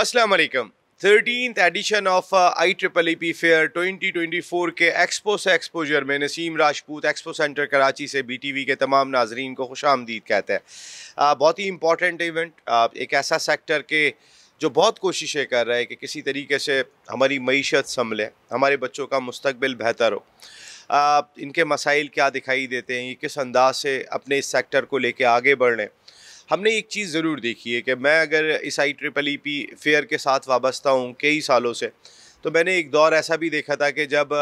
अस्सलाम वालेकुम। 13th addition of IEEE fair 2024 के एक्सपो से एक्सपोजर में नसीम राजपूत एक्सपो सेंटर कराची से BTV के तमाम नाजरीन को खुशामदीद कहते हैं। बहुत ही इम्पॉर्टेंट इवेंट, एक ऐसा सेक्टर के जो बहुत कोशिशें कर रहा है कि किसी तरीके से हमारी मईशत संभले, हमारे बच्चों का मुस्तकबिल बेहतर हो। इनके मसाइल क्या दिखाई देते हैं, ये किस अंदाज से अपने इस सेक्टर को लेके आगे बढ़ रहे हैं। हमने एक चीज़ ज़रूर देखी है कि मैं अगर इस IEEE फेयर के साथ वाबस्ता हूँ कई सालों से, तो मैंने एक दौर ऐसा भी देखा था कि जब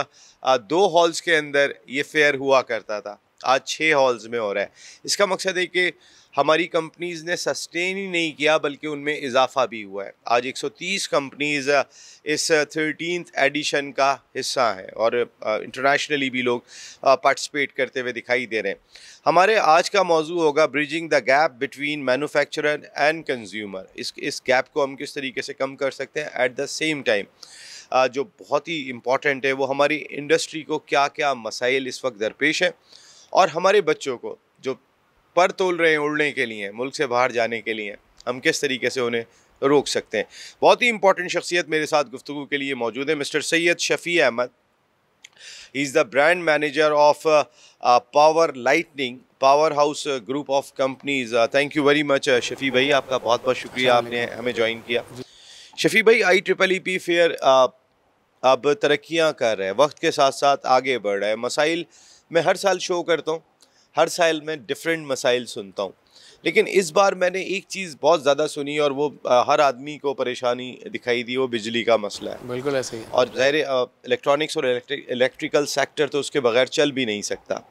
2 हॉल्स के अंदर ये फेयर हुआ करता था, आज 6 हॉल्स में हो रहा है। इसका मकसद है कि हमारी कंपनीज़ ने सस्टेन ही नहीं किया बल्कि उनमें इजाफा भी हुआ है। आज 130 कंपनीज़ इस 13th एडिशन का हिस्सा हैं और इंटरनेशनली भी लोग पार्टिसिपेट करते हुए दिखाई दे रहे हैं। हमारे आज का मौजू होगा bridging the gap between manufacturer and consumer. इस गैप को हम किस तरीके से कम कर सकते हैं। एट द सेम टाइम जो बहुत ही इम्पॉर्टेंट है वो हमारी इंडस्ट्री को क्या क्या मसाइल इस वक्त दरपेश हैं और हमारे बच्चों को जो पर तोल रहे हैं उड़ने के लिए, मुल्क से बाहर जाने के लिए, हम किस तरीके से उन्हें रोक सकते हैं। बहुत ही इंपॉर्टेंट शख्सियत मेरे साथ गुफ्तगू के लिए मौजूद है, mister Syed Shafi Ahmed. He is the brand manager of power lightning power house group of companies. Thank you very much Shafi भाई, आपका बहुत बहुत शुक्रिया, आपने हमें ज्वाइन किया। शफ़ी भाई, IEEE फेयर अब तरक्कियाँ कर रहा है, वक्त के साथ साथ आगे बढ़ रहा है। मसाइल मैं हर साल शो करता हूँ, हर साल मैं डिफरेंट मसाइल सुनता हूँ, लेकिन इस बार मैंने एक चीज़ बहुत ज़्यादा सुनी और वो हर आदमी को परेशानी दिखाई दी, वो बिजली का मसला है। बिल्कुल ऐसे ही। और ज़ाहिर इलेक्ट्रॉनिक्स और इलेक्ट्रिकल सेक्टर तो उसके बगैर चल भी नहीं सकता।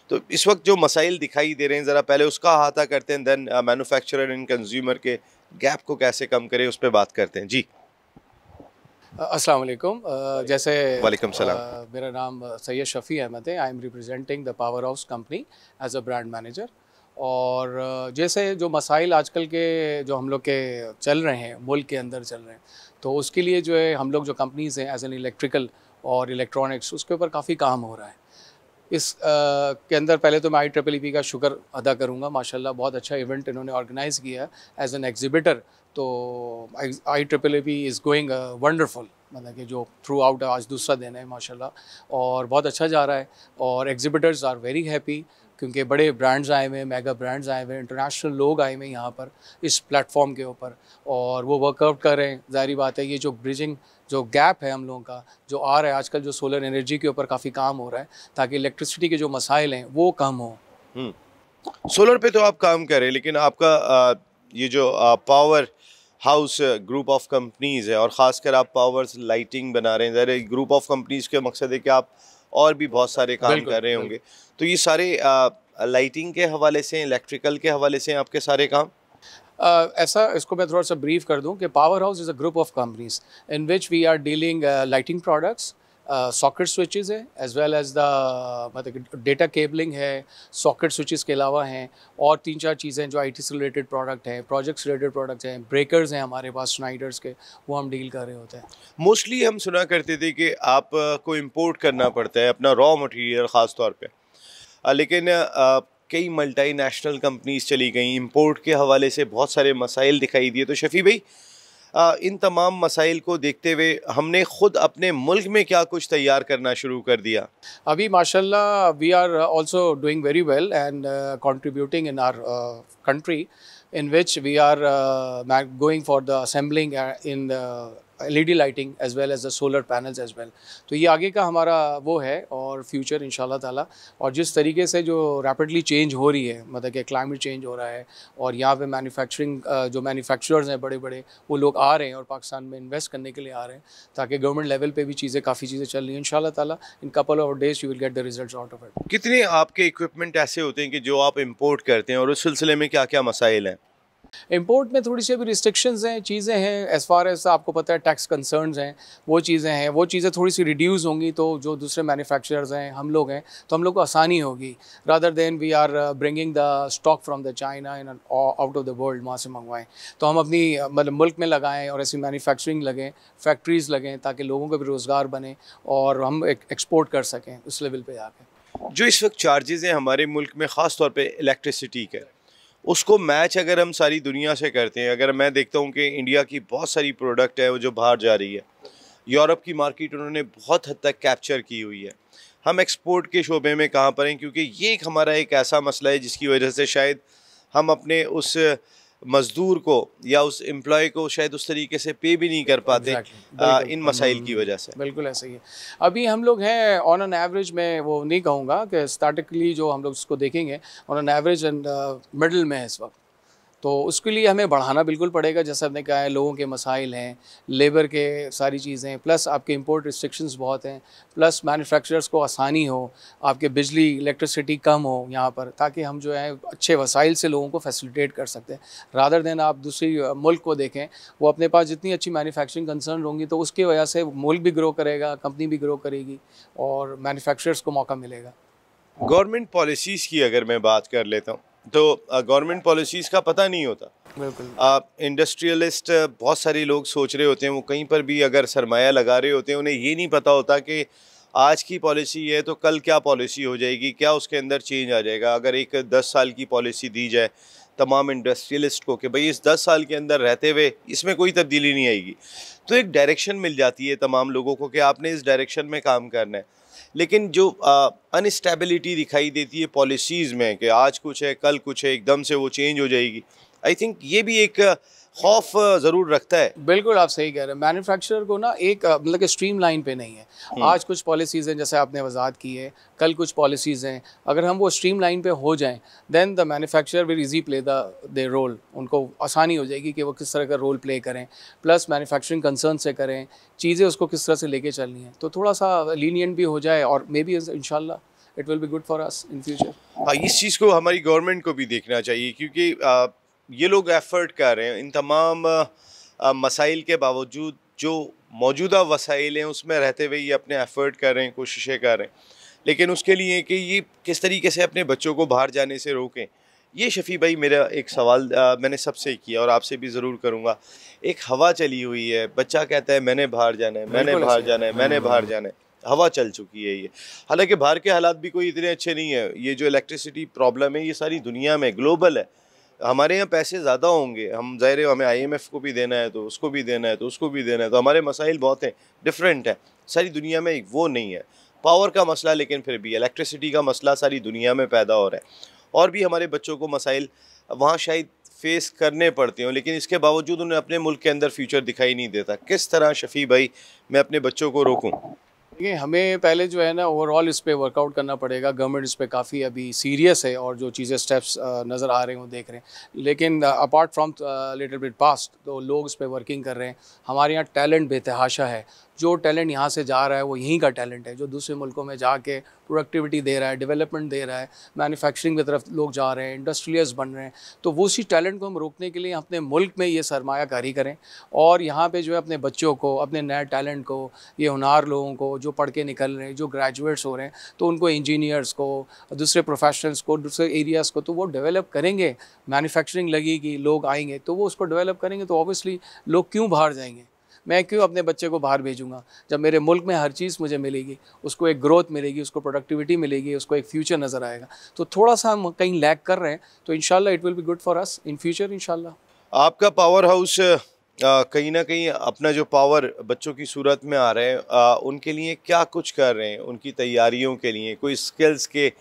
तो इस वक्त जो मसाइल दिखाई दे रहे हैं, ज़रा पहले उसका अहाता करते हैं, देन मैन्युफैक्चरर एंड कंज्यूमर के गैप को कैसे कम करें उस पर बात करते हैं। जी अस्सलाम वालेकुम। जैसे वालेकुम सलाम। मेरा नाम सैयद शफ़ी अहमद है। I am representing the power house company as a brand manager. और जैसे जो मसाइल आजकल के जो हम लोग के चल रहे हैं, मुल्क के अंदर चल रहे हैं, तो उसके लिए जो है हम लोग जो कंपनीज़ हैं एज एन इलेक्ट्रिकल और इलेक्ट्रॉनिक्स, उसके ऊपर काफ़ी काम हो रहा है। इस के अंदर पहले तो मैं IEEE का शुक्र अदा करूँगा। माशाल्लाह बहुत अच्छा इवेंट इन्होंने ऑर्गेनाइज़ किया एज एन एग्ज़िबिटर। तो IEEE इज़ गोइंग वंडरफुल, मतलब कि जो थ्रू आउट आज दूसरा दिन है माशाल्लाह, और बहुत अच्छा जा रहा है। और एग्ज़िबिटर्स आर वेरी हैप्पी क्योंकि बड़े ब्रांड्स आए हुए हैं, मेगा ब्रांड्स आए हुए हैं, इंटरनेशनल लोग आए हुए हैं यहाँ पर इस प्लेटफॉर्म के ऊपर, और वो वर्कआउट कर रहे हैं। ज़ाहिर बात है, ये जो ब्रिजिंग जो गैप है हम लोगों का जो आ रहा है आजकल, जो सोलर एनर्जी के ऊपर काफ़ी काम हो रहा है ताकि इलेक्ट्रिसिटी के जो मसाइल हैं वो कम हो। सोलर पे तो आप काम कर रहे हैं, लेकिन आपका ये जो power house group of companies है और ख़ासकर आप पावर लाइटिंग बना रहे हैं, ज़रा ग्रुप ऑफ कंपनीज़ के मकसद है कि आप और भी बहुत सारे काम कर रहे होंगे, तो ये सारे लाइटिंग के हवाले से, इलेक्ट्रिकल के हवाले से आपके सारे काम? ऐसा इसको मैं थोड़ा सा ब्रीफ कर दूं कि power house is a group of companies in which we are dealing lighting products, socket switches है, एज वेल एज द मतलब डेटा केबलिंग है, सॉकेट स्विचेस के अलावा हैं और 3-4 चीज़ें जो IT से रिलेटेड प्रोडक्ट हैं, प्रोजेक्ट्स रिलेटेड प्रोडक्ट्स हैं, ब्रेकर्स हैं हमारे पास स्नाइडर्स के, वो हम डील कर रहे होते हैं। मोस्टली हम सुना करते थे कि आप को इम्पोर्ट करना पड़ता है अपना रॉ मटेरियल ख़ास तौर पे, लेकिन कई मल्टीनेशनल कंपनीज चली गई, इंपोर्ट के हवाले से बहुत सारे मसाइल दिखाई दिए। तो शफ़ी भाई, इन तमाम मसाइल को देखते हुए हमने ख़ुद अपने मुल्क में क्या कुछ तैयार करना शुरू कर दिया? अभी माशाल्लाह we are also doing very well and contributing in our country in which we are going for the assembling in the LED lighting as well as the solar panels as well। तो ये आगे का हमारा वो है और future इंशाल्लाह ताला। और जिस तरीके से जो रैपिडली चेंज हो रही है, मतलब कि क्लाइमेट चेंज हो रहा है और यहाँ पे मैन्युफैक्चरिंग जो मैन्युफैक्चरर्स हैं बड़े बड़े, वो लोग आ रहे हैं और पाकिस्तान में इन्वेस्ट करने के लिए आ रहे हैं ताकि गवर्नमेंट लेवल पे भी काफ़ी चीज़ें चल रही हैं। इंशाल्लाह ताला in couple of days you will get the results out of it. कितने आपके इक्विपमेंट ऐसे होते हैं कि जो आप इंपोर्ट करते हैं और उस सिलसिले में क्या क्या मसाइल हैं? इंपोर्ट में थोड़ी सी अभी रिस्ट्रिक्शंस हैं, चीज़ें हैं एज़ फार एज आपको पता है टैक्स कंसर्न्स हैं, वो चीज़ें थोड़ी सी रिड्यूस होंगी तो जो दूसरे मैन्युफैक्चरर्स हैं, हम लोग हैं, तो हम लोग को आसानी होगी rather than we are bringing the stock from the China in out of the world, वहाँ से मंगवाएं। तो हम अपनी मतलब मुल्क में लगाएं और ऐसी मैन्युफैक्चरिंग लगें, फैक्ट्रीज़ लगें ताकि लोगों को भी रोज़गार बने और हम एक्सपोर्ट कर सकें उस लेवल पर आके। जो इस वक्त चार्जेज़ हैं हमारे मुल्क में ख़ास तौर पे इलेक्ट्रिसिटी के, उसको मैच अगर हम सारी दुनिया से करते हैं, अगर मैं देखता हूँ कि इंडिया की बहुत सारी प्रोडक्ट है वो जो बाहर जा रही है, यूरोप की मार्केट उन्होंने बहुत हद तक कैप्चर की हुई है। हम एक्सपोर्ट के शोबे में कहाँ पर हैं, क्योंकि ये एक हमारा एक ऐसा मसला है जिसकी वजह से शायद हम अपने उस मज़दूर को या उस एम्प्लॉय को शायद उस तरीके से पे भी नहीं कर पाते एग्जैक्टली इन मसाइल की वजह से। बिल्कुल ऐसा ही है। अभी हम लोग हैं ऑन एन एवरेज, में वो नहीं कहूँगा कि स्टैटिकली जो हम लोग इसको देखेंगे, on an average and middle में है इस वक्त। तो उसके लिए हमें बढ़ाना बिल्कुल पड़ेगा, जैसे आपने कहा है, लोगों के मसाइल हैं, लेबर के सारी चीज़ें, प्लस आपके इंपोर्ट रिस्ट्रिक्शंस बहुत हैं, प्लस मैन्युफैक्चरर्स को आसानी हो, आपके बिजली इलेक्ट्रिसिटी कम हो यहाँ पर, ताकि हम जो है अच्छे वसाइल से लोगों को फैसिलिटेट कर सकते हैं। रादर देन आप दूसरी मुल्क को देखें, वो अपने पास जितनी अच्छी मैन्युफैक्चरिंग कंसर्न होंगी तो उसकी वजह से मुल्क भी ग्रो करेगा, कंपनी भी ग्रो करेगी और मैन्युफैक्चरर्स को मौका मिलेगा। गवर्नमेंट पॉलिसीज़ की अगर मैं बात कर लेता हूँ तो गवर्नमेंट पॉलिसीज़ का पता नहीं होता। बिल्कुल इंडस्ट्रियलिस्ट बहुत सारे लोग सोच रहे होते हैं, वो कहीं पर भी अगर सरमाया लगा रहे होते हैं, उन्हें ये नहीं पता होता कि आज की पॉलिसी है तो कल क्या पॉलिसी हो जाएगी, क्या उसके अंदर चेंज आ जाएगा। अगर एक 10 साल की पॉलिसी दी जाए तमाम इंडस्ट्रियलिस्ट को कि भाई इस 10 साल के अंदर रहते हुए इसमें कोई तब्दीली नहीं आएगी, तो एक डायरेक्शन मिल जाती है तमाम लोगों को कि आपने इस डायरेक्शन में काम करना है। लेकिन जो अनस्टेबिलिटी दिखाई देती है पॉलिसीज़ में कि आज कुछ है कल कुछ है, एकदम से वो चेंज हो जाएगी, आई थिंक ये भी एक खौफ ज़रूर रखता है। बिल्कुल आप सही कह रहे हैं। मैन्युफैक्चरर को ना एक मतलब कि स्ट्रीम लाइन पे नहीं है। आज कुछ पॉलिसीज़ हैं जैसे आपने वजाहत की है, कल कुछ पॉलिसीज़ हैं। अगर हम वो स्ट्रीम लाइन पे हो जाएं, then the manufacturer will easy play the role. उनको आसानी हो जाएगी कि वो किस तरह का रोल प्ले करें, प्लस मैन्युफैक्चरिंग कंसर्न से करें, चीज़ें उसको किस तरह से लेके चलनी है। तो थोड़ा सा लीनियंट भी हो जाए और मे बी इंशाल्लाह it will be good for us in future. हाँ, इस चीज़ को हमारी गवर्नमेंट को भी देखना चाहिए, क्योंकि ये लोग एफर्ट कर रहे हैं इन तमाम मसाइल के बावजूद, जो मौजूदा वसाइल हैं उसमें रहते हुए ये अपने एफर्ट कर रहे हैं, कोशिशें कर रहे हैं। लेकिन उसके लिए कि ये किस तरीके से अपने बच्चों को बाहर जाने से रोकें, ये शफ़ी भाई मेरा एक सवाल मैंने सबसे किया और आपसे भी ज़रूर करूँगा। एक हवा चली हुई है, बच्चा कहता है मैंने बाहर जाना है, मैंने बिल्कुल बाहर ऐसे जाना है, मैंने बाहर जाना है। हवा चल चुकी है ये। हालांकि बाहर के हालात भी कोई इतने अच्छे नहीं है। ये जो इलेक्ट्रिसिटी प्रॉब्लम है ये सारी दुनिया में ग्लोबल है। हमारे यहाँ पैसे ज़्यादा होंगे, हम ज़ाहिर है हमें आईएमएफ को भी देना है, तो उसको भी देना है, तो उसको भी देना है, तो हमारे मसाइल बहुत हैं, डिफरेंट है। सारी दुनिया में एक वो नहीं है पावर का मसला, लेकिन फिर भी इलेक्ट्रिसिटी का मसला सारी दुनिया में पैदा हो रहा है। और भी हमारे बच्चों को मसाइल वहाँ शायद फेस करने पड़ते हों, लेकिन इसके बावजूद उन्हें अपने मुल्क के अंदर फ्यूचर दिखाई नहीं देता। किस तरह शफ़ी भाई मैं अपने बच्चों को रोकूँ? देखिए, हमें पहले जो है ना ओवरऑल इस पे वर्कआउट करना पड़ेगा। गवर्नमेंट इस पे काफ़ी अभी सीरियस है और जो चीज़ें स्टेप्स नज़र आ रहे हैं वो देख रहे हैं। लेकिन apart from little bit past, तो लोग इस पे वर्किंग कर रहे हैं। हमारे यहाँ टैलेंट बेतहाशा है। जो टैलेंट यहाँ से जा रहा है वो यहीं का टैलेंट है, जो दूसरे मुल्कों में जाके प्रोडक्टिविटी दे रहा है, डेवलपमेंट दे रहा है, मैन्युफैक्चरिंग की तरफ लोग जा रहे हैं, इंडस्ट्रियल्स बन रहे हैं। तो वो उसी टैलेंट को हम रोकने के लिए अपने मुल्क में ये सरमायाकारी करें और यहाँ पे जो है अपने बच्चों को, अपने नए टैलेंट को, ये हुनर लोगों को जो पढ़ के निकल रहे हैं, जो ग्रेजुएट्स हो रहे हैं, तो उनको इंजीनियर्स को, दूसरे प्रोफेशनल्स को, दूसरे एरियाज़ को तो वो डेवलप करेंगे। मैन्युफैक्चरिंग लगेगी, लोग आएंगे तो वो उसको डेवलप करेंगे, तो ऑब्वियसली लोग क्यों बाहर जाएंगे? मैं क्यों अपने बच्चे को बाहर भेजूंगा जब मेरे मुल्क में हर चीज़ मुझे मिलेगी, उसको एक ग्रोथ मिलेगी, उसको प्रोडक्टिविटी मिलेगी, उसको एक फ्यूचर नज़र आएगा। तो थोड़ा सा हम कहीं लैग कर रहे हैं, तो इंशाल्लाह it will be good for us in future इंशाल्लाह। आपका पावर हाउस कहीं ना कहीं अपना जो पावर बच्चों की सूरत में आ रहे हैं, उनके लिए क्या कुछ कर रहे हैं? उनकी तैयारियों के लिए कोई स्किल्स के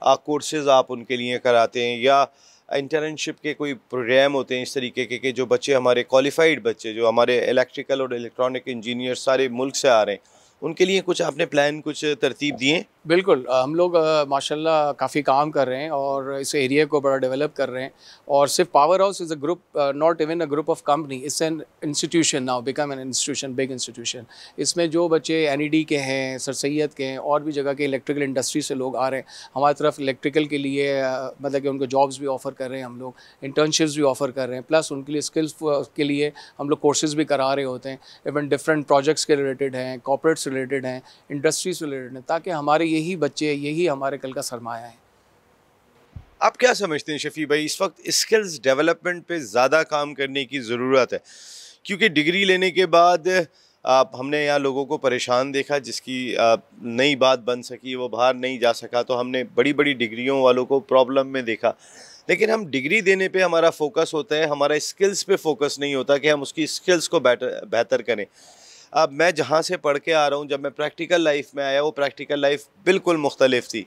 कोर्सेज आप उनके लिए कराते हैं, या इंटर्नशिप के कोई प्रोग्राम होते हैं इस तरीके के कि जो बच्चे हमारे क्वालिफाइड बच्चे, जो हमारे इलेक्ट्रिकल और इलेक्ट्रॉनिक इंजीनियर सारे मुल्क से आ रहे हैं, उनके लिए कुछ आपने प्लान, कुछ तरतीब दिए? बिल्कुल, हम लोग माशाल्लाह काफ़ी काम कर रहे हैं और इस एरिया को बड़ा डेवलप कर रहे हैं। और सिर्फ power house is a group, not even a group of company, it's an institution now, become an institution, big institution. इसमें जो बच्चे एनईडी के हैं, सर सैयद के हैं, और भी जगह के इलेक्ट्रिकल इंडस्ट्री से लोग आ रहे हैं हमारी तरफ इलेक्ट्रिकल के लिए, मतलब कि उनको जॉब्स भी ऑफ़र कर रहे हैं हम लोग, इंटर्नशिप्स भी ऑफ़र कर रहे हैं, प्लस उनके लिए स्किल्स के लिए हम लोग कोर्सेज़ भी करा रहे होते हैं। इवन डिफरेंट प्रोजेक्ट्स के रिलेटेड हैं, कॉर्पोरेट्स रिलेटेड हैं, इंडस्ट्री से रिलेटेड हैं, ताकि हमारे यही बच्चे, यही हमारे कल का सरमाया है। आप क्या समझते हैं शफ़ी भाई, इस वक्त स्किल्स डेवलपमेंट पे ज़्यादा काम करने की ज़रूरत है? क्योंकि डिग्री लेने के बाद आप, हमने यहाँ लोगों को परेशान देखा, जिसकी नई बात बन सकी वो बाहर नहीं जा सका, तो हमने बड़ी बड़ी डिग्रियों वालों को प्रॉब्लम में देखा। लेकिन हम डिग्री देने पे हमारा फोकस होता है, हमारा स्किल्स पे फोकस नहीं होता कि हम उसकी स्किल्स को बेहतर करें। अब मैं जहाँ से पढ़ के आ रहा हूँ, जब मैं प्रैक्टिकल लाइफ में आया, वो प्रैक्टिकल लाइफ बिल्कुल मुख्तलिफ थी।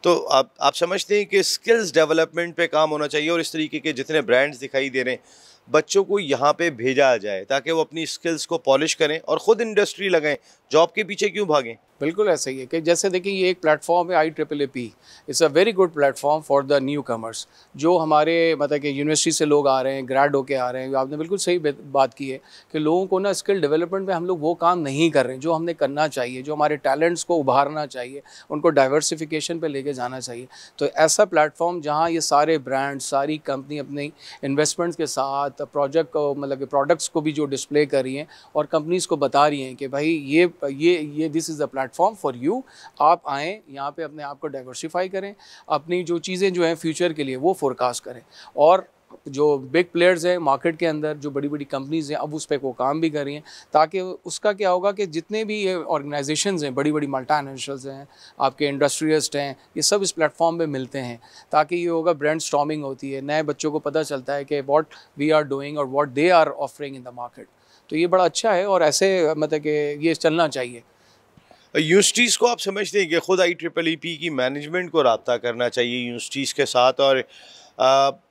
तो आप समझते हैं कि स्किल्स डेवलपमेंट पे काम होना चाहिए, और इस तरीके के जितने ब्रांड्स दिखाई दे रहे हैं, बच्चों को यहाँ पे भेजा जाए ताकि वो अपनी स्किल्स को पॉलिश करें और ख़ुद इंडस्ट्री लगाएं। जॉब के पीछे क्यों भागें? बिल्कुल ऐसा ही है कि जैसे देखिए ये एक प्लेटफॉर्म है IEEE, it's a very good platform for the new commerce. जो हमारे मतलब कि यूनिवर्सिटी से लोग आ रहे हैं, ग्रेड होके आ रहे हैं, आपने बिल्कुल सही बात की है कि लोगों को ना स्किल डेवलपमेंट में हम लोग वो काम नहीं कर रहे हैं जो हमने करना चाहिए, जो हमारे टैलेंट्स को उभारना चाहिए, उनको डाइवर्सिफिकेशन पे लेके जाना चाहिए। तो ऐसा प्लेटफॉर्म जहाँ ये सारे ब्रांड, सारी कंपनी अपनी इन्वेस्टमेंट्स के साथ प्रोजेक्ट को मतलब कि प्रोडक्ट्स को भी जो डिस्प्ले कर रही हैं और कंपनीज़ को बता रही हैं कि भाई ये this is the platform for you, आप आएँ यहाँ पे अपने आप को डाइवर्सिफाई करें, अपनी जो चीज़ें जो हैं फ्यूचर के लिए वो फोरकास्ट करें। और जो बिग प्लेयर्स हैं मार्केट के अंदर, जो बड़ी बड़ी कंपनीज़ हैं, अब उस पर वो काम भी कर रही हैं, ताकि उसका क्या होगा कि जितने भी ये ऑर्गेनाइजेशंस हैं, बड़ी बड़ी मल्टीनेशनल्स हैं, आपके इंडस्ट्रियलिस्ट हैं, ये सब इस प्लेटफॉर्म पे मिलते हैं, ताकि ये होगा ब्रांड स्टॉर्मिंग होती है, नए बच्चों को पता चलता है कि व्हाट वी आर डूइंग और what they are offering in the market. तो ये बड़ा अच्छा है और ऐसे मतलब कि ये चलना चाहिए। यूनिवर्सिटीज़ को आप समझते हैं कि ख़ुद IEEE की मैनेजमेंट को रब्ता करना चाहिए यूनिवर्सिटीज़ के साथ, और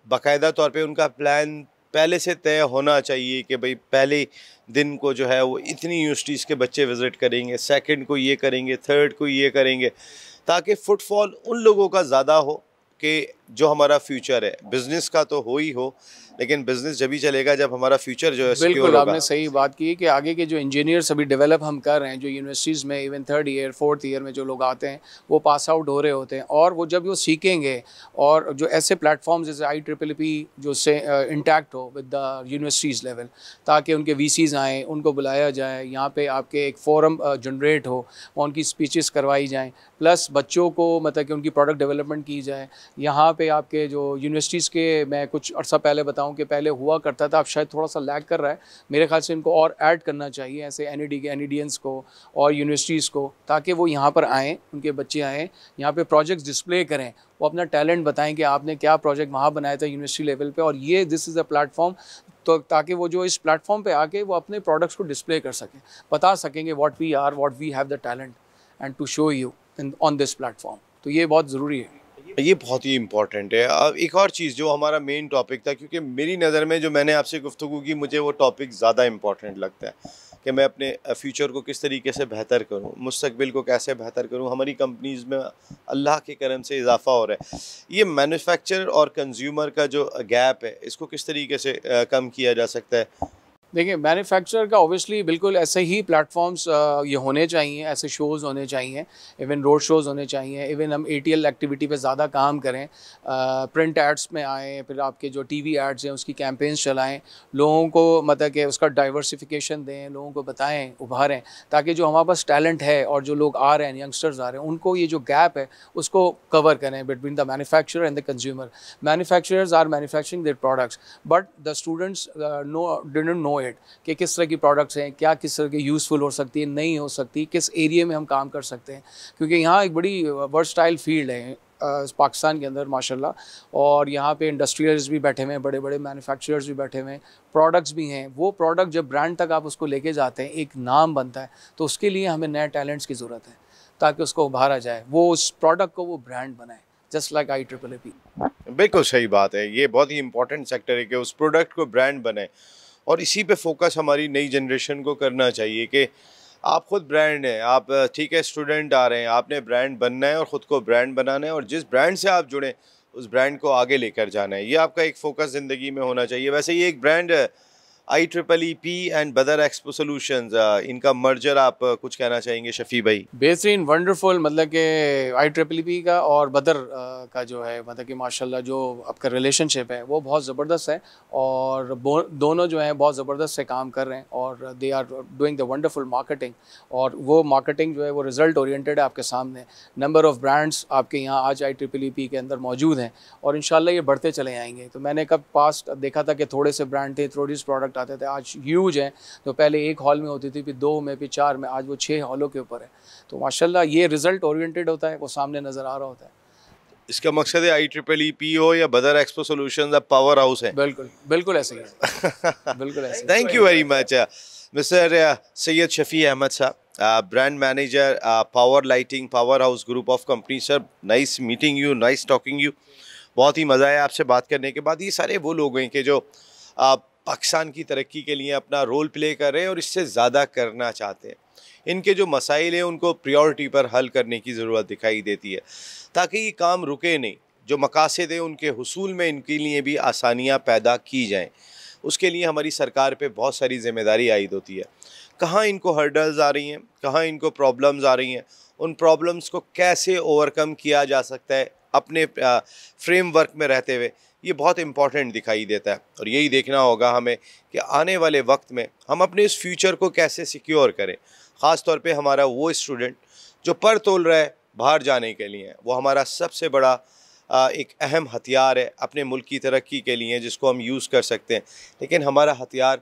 बाकायदा तौर पे उनका प्लान पहले से तय होना चाहिए कि भाई पहले दिन को जो है वो इतनी यूनिवर्सिटीज़ के बच्चे विज़िट करेंगे, सेकंड को ये करेंगे, थर्ड को ये करेंगे, ताकि फ़ुटफॉल उन लोगों का ज़्यादा हो कि जो हमारा फ्यूचर है। बिज़नेस का तो हो ही हो, लेकिन बिज़नेस जब ही चलेगा जब हमारा फ्यूचर जो है सिक्योर बिल्कुल होगा। आपने सही बात की कि आगे के जो इंजीनियर्स अभी डेवलप हम कर रहे हैं, जो यूनिवर्सिटीज़ में even 3rd year 4th year में जो लोग आते हैं वो पास आउट हो रहे होते हैं, और वो जब वो सीखेंगे और जो ऐसे प्लेटफॉर्म्स जैसे IEEE जो से इंटैक्ट हो विद द यूनिवर्सिटीज़ लेवल, ताकि उनके VCs आएँ, उनको बुलाया जाए, यहाँ पे आपके एक फोरम जनरेट हो, उनकी स्पीचेस करवाई जाएँ, प्लस बच्चों को मतलब कि उनकी प्रोडक्ट डेवलपमेंट की जाए। यहाँ पे आपके जो यूनिवर्सिटीज़ के, मैं कुछ अर्सा पहले बताऊँ कि पहले हुआ करता था, अब शायद थोड़ा सा लैग कर रहा है, मेरे ख्याल से इनको और ऐड करना चाहिए ऐसे NEDs को और यूनिवर्सिटीज़ को, ताकि वो यहाँ पर आएँ, उनके बच्चे आएँ, यहाँ पे प्रोजेक्ट्स डिस्प्ले करें, वो अपना टैलेंट बताएं कि आपने क्या प्रोजेक्ट वहाँ बनाया था यूनिवर्सिटी लेवल पे, और ये दिस इज़ अ प्लेटफॉर्म, तो ताकि वो जो इस प्लेटफॉर्म पे आके वो अपने प्रोडक्ट्स को डिस्प्ले कर सकें, बता सकेंगे what we have the talent and to show you on this platform. तो ये बहुत ज़रूरी है। ये बहुत ही इम्पोर्टेंट है। अब एक और चीज़ जो हमारा मेन टॉपिक था, क्योंकि मेरी नज़र में जो मैंने आपसे गुफ्तगू की, मुझे वो टॉपिक ज़्यादा इम्पोर्टेंट लगता है कि मैं अपने फ्यूचर को किस तरीके से बेहतर करूं, मुस्तकबिल को कैसे बेहतर करूं। हमारी कंपनीज़ में अल्लाह के करम से इजाफ़ा हो रहा है। ये मैन्युफैक्चरर और कंज्यूमर का जो गैप है, इसको किस तरीके से कम किया जा सकता है? देखिए मैन्युफैक्चरर का ऑब्वियसली बिल्कुल ऐसे ही प्लेटफॉर्म्स ये होने चाहिए, ऐसे शोज़ होने चाहिए, इवन रोड शोज़ होने चाहिए, इवन हम ATL एक्टिविटी पे ज़्यादा काम करें, प्रिंट एड्स में आएँ, फिर आपके जो TV एड्स हैं उसकी कैंपेन्स चलाएं, लोगों को मतलब कि उसका डाइवर्सिफिकेशन दें, लोगों को बताएं, उभारें, ताकि जो हमारे पास टैलेंट है और जो लोग आ रहे हैं, यंगस्टर्स आ रहे हैं, उनको ये जो गैप है उसको कवर करें between the manufacturer and the consumer. Manufacturers are manufacturing their products, but the students didn't know कि किस तरह की प्रोडक्ट्स हैं, क्या किस तरह की यूज़फुल हो सकती है, नहीं हो सकती, किस एरिया में हम काम कर सकते हैं, क्योंकि यहाँ एक बड़ी वर्सटाइल फील्ड है पाकिस्तान के अंदर माशाल्लाह, और यहाँ पे इंडस्ट्रियलिस्ट भी बैठे हुए हैं, बड़े बड़े मैन्युफैक्चरर्स भी बैठे हुए हैं, प्रोडक्ट्स भी हैं। वो प्रोडक्ट जब ब्रांड तक आप उसको लेके जाते हैं, एक नाम बनता है, तो उसके लिए हमें नए टैलेंट्स की ज़रूरत है ताकि उसको उभारा जाए, वो उस प्रोडक्ट को वो ब्रांड बनाए, जस्ट लाइक IEEE। बिल्कुल सही बात है। ये बहुत ही इंपॉर्टेंट सेक्टर है कि उस प्रोडक्ट को ब्रांड बनाए, और इसी पे फोकस हमारी नई जनरेशन को करना चाहिए कि आप खुद ब्रांड हैं। आप ठीक है, स्टूडेंट आ रहे हैं, आपने ब्रांड बनना है और ख़ुद को ब्रांड बनाना है, और जिस ब्रांड से आप जुड़ें उस ब्रांड को आगे लेकर जाना है। ये आपका एक फ़ोकस ज़िंदगी में होना चाहिए। वैसे ये एक ब्रांड IEEP एंड बदर एक्सपो सॉल्यूशंस, इनका मर्जर, आप कुछ कहना चाहेंगे शफ़ी भाई? बेहतरीन, वंडरफुल, मतलब कि IEEE का और बदर का जो है मतलब कि माशाल्लाह जो आपका रिलेशनशिप है वो बहुत ज़बरदस्त है, और दोनों जो हैं बहुत ज़बरदस्त से काम कर रहे हैं, और they are doing the wonderful marketing, और वो मार्केटिंग जो है वो रिज़ल्ट ओरिएंटेड है आपके सामने। नंबर ऑफ़ ब्रांड्स आपके यहाँ आज IEEP के अंदर मौजूद हैं, और इंशाल्लाह ये बढ़ते चले आएंगे। तो मैंने कब पास्ट देखा था कि थोड़े से ब्रांड थे, थोड़ी सी प्रोडक्ट आते थे, आज ह्यूज हैं। तो पहले एक हॉल में होती थी, फिर 2 में, फिर 4 में, आज वो 6 हॉलों के ऊपर है। तो माशाल्लाह ये रिज़ल्ट ओरिएंटेड होता है, वो सामने नज़र आ रहा होता है। इसका मकसद है IEEE हो या बदर एक्सपो सॉल्यूशंस अब पावर हाउस है। बिल्कुल बिल्कुल ऐसे ही है। बिल्कुल ऐसे ही। Thank you very much mister Syed Shafi Ahmed साहब, brand manager, power lighting, power house group of company. Sir, nice meeting you, nice talking you. बहुत ही मज़ा आया आपसे बात करने के बाद। ये सारे वो लोग हैं कि जो पाकिस्तान की तरक्की के लिए अपना रोल प्ले कर रहे हैं और इससे ज़्यादा करना चाहते हैं। इनके जो मसाइल हैं उनको प्रायोरिटी पर हल करने की ज़रूरत दिखाई देती है, ताकि ये काम रुके नहीं। जो मकासद हैं उनके हुसूल में इनके लिए भी आसानियाँ पैदा की जाएँ, उसके लिए हमारी सरकार पे बहुत सारी ज़िम्मेदारी आयद होती है। कहाँ इनको हर्डल्स आ रही हैं, कहाँ इनको प्रॉब्लम्स आ रही हैं, उन प्रॉब्लम्स को कैसे ओवरकम किया जा सकता है अपने फ्रेमवर्क में रहते हुए, ये बहुत इम्पॉर्टेंट दिखाई देता है। और यही देखना होगा हमें कि आने वाले वक्त में हम अपने इस फ्यूचर को कैसे सिक्योर करें। ख़ास तौर पे हमारा वो स्टूडेंट जो पर तोल रहा है बाहर जाने के लिए, वो हमारा सबसे बड़ा एक अहम हथियार है अपने मुल्क की तरक्की के लिए, जिसको हम यूज़ कर सकते हैं। लेकिन हमारा हथियार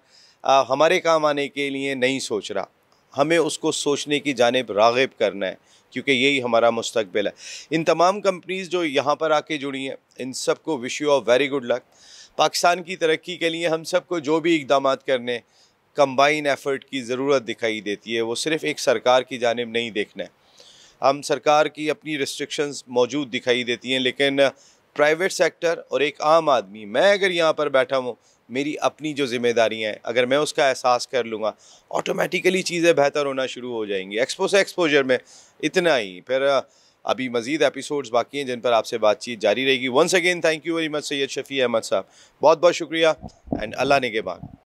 हमारे काम आने के लिए नहीं सोच रहा, हमें उसको सोचने की जानिब राग़िब करना है, क्योंकि यही हमारा मुस्तकबिल है। इन तमाम कंपनीज़ जो यहाँ पर आके जुड़ी हैं, इन सब को wish you of very good luck. Pakistan की तरक्की के लिए हम सबको जो भी इक़दाम करने, कंबाइन एफ़र्ट की ज़रूरत दिखाई देती है। वो सिर्फ़ एक सरकार की जानिब नहीं देखना है। हम सरकार की अपनी रिस्ट्रिक्शंस मौजूद दिखाई देती हैं, लेकिन प्राइवेट सेक्टर और एक आम आदमी, मैं अगर यहाँ पर बैठा हूँ, मेरी अपनी जो ज़िम्मेदारियाँ हैं, अगर मैं उसका एहसास कर लूँगा, ऑटोमेटिकली चीज़ें बेहतर होना शुरू हो जाएंगी। एक्सपो से एक्सपोजर में इतना ही, फिर अभी मज़ीद एपिसोड्स बाकी हैं जिन पर आपसे बातचीत जारी रहेगी। Once again thank you very much Syed Shafi Ahmed साहब, बहुत बहुत शुक्रिया एंड अल्लाह निगहबान।